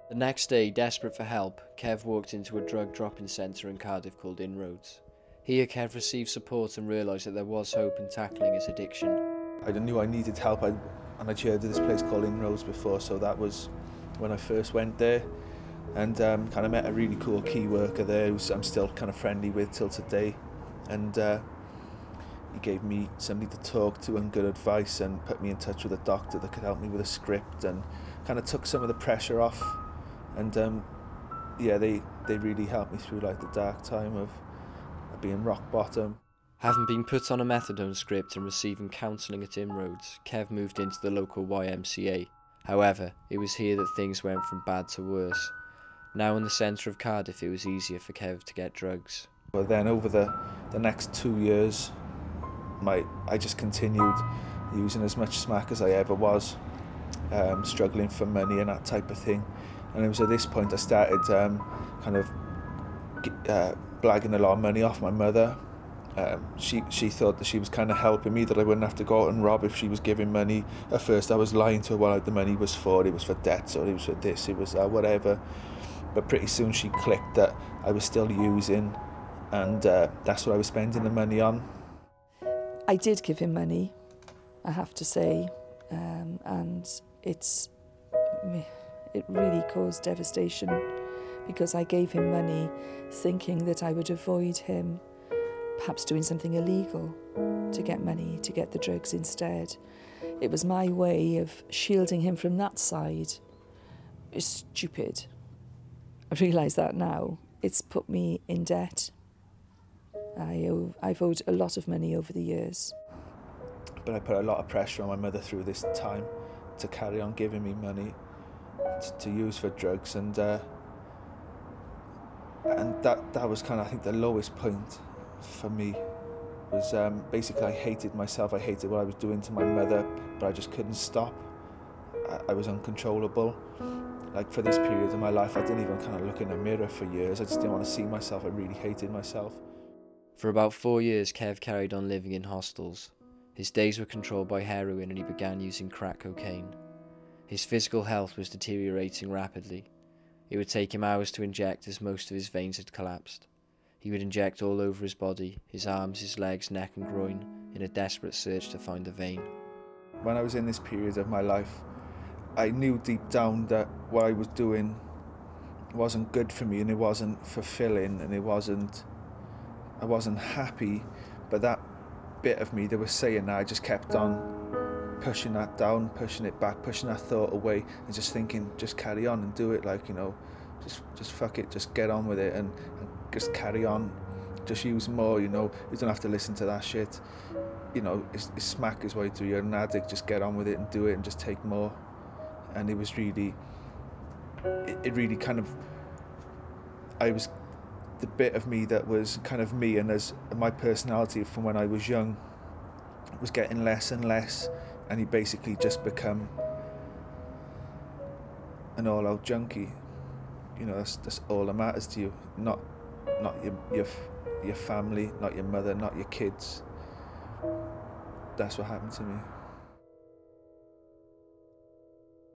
The next day, desperate for help, Kev walked into a drug drop-in centre in Cardiff called Inroads. Here Kev received support and realised that there was hope in tackling his addiction. I knew I needed help, and I'd heard of this place called Inroads before, so that was when I first went there, and kind of met a really cool key worker there who I'm still kind of friendly with till today, and he gave me somebody to talk to and good advice and put me in touch with a doctor that could help me with a script and kind of took some of the pressure off. And yeah, they really helped me through like the dark time of being rock bottom. Having been put on a methadone script and receiving counselling at Inroads, Kev moved into the local YMCA. However, it was here that things went from bad to worse. Now in the centre of Cardiff, it was easier for Kev to get drugs. But then over the next 2 years, I just continued using as much smack as I ever was, struggling for money and that type of thing. And it was at this point I started kind of blagging a lot of money off my mother. She thought that she was kind of helping me, that I wouldn't have to go out and rob if she was giving money. At first I was lying to her what the money was for. It was for debts, or it was for this, it was whatever. But pretty soon she clicked that I was still using, and that's what I was spending the money on. I did give him money, I have to say, and it really caused devastation, because I gave him money thinking that I would avoid him perhaps doing something illegal to get money, to get the drugs instead. It was my way of shielding him from that side. It's stupid. I realise that now. It's put me in debt. I've owed a lot of money over the years. But I put a lot of pressure on my mother through this time to carry on giving me money to use for drugs, and that was kind of, I think, the lowest point for me. Was basically I hated myself, I hated what I was doing to my mother, but I just couldn't stop. I was uncontrollable. Like, for this period of my life, I didn't even kind of look in a mirror for years. I just didn't want to see myself. I really hated myself. For about 4 years, Kev carried on living in hostels. His days were controlled by heroin and he began using crack cocaine. His physical health was deteriorating rapidly. It would take him hours to inject, as most of his veins had collapsed. He would inject all over his body, his arms, his legs, neck and groin, in a desperate search to find a vein. When I was in this period of my life, I knew deep down that what I was doing wasn't good for me, and it wasn't fulfilling, and I wasn't happy. But that bit of me that was saying that, I just kept on pushing that down, pushing it back, pushing that thought away, and just thinking, just carry on and do it, like, you know, just fuck it, just get on with it, and just carry on, just use more, you know, you don't have to listen to that shit, you know, it's smack is what you do, you're an addict, just get on with it and do it and just take more. And it was really, it really kind of, the bit of me that was kind of me, and as my personality from when I was young was getting less and less, and he basically just become an all-out junkie. You know, that's all that matters to you, not your family, not your mother, not your kids. That's what happened to me.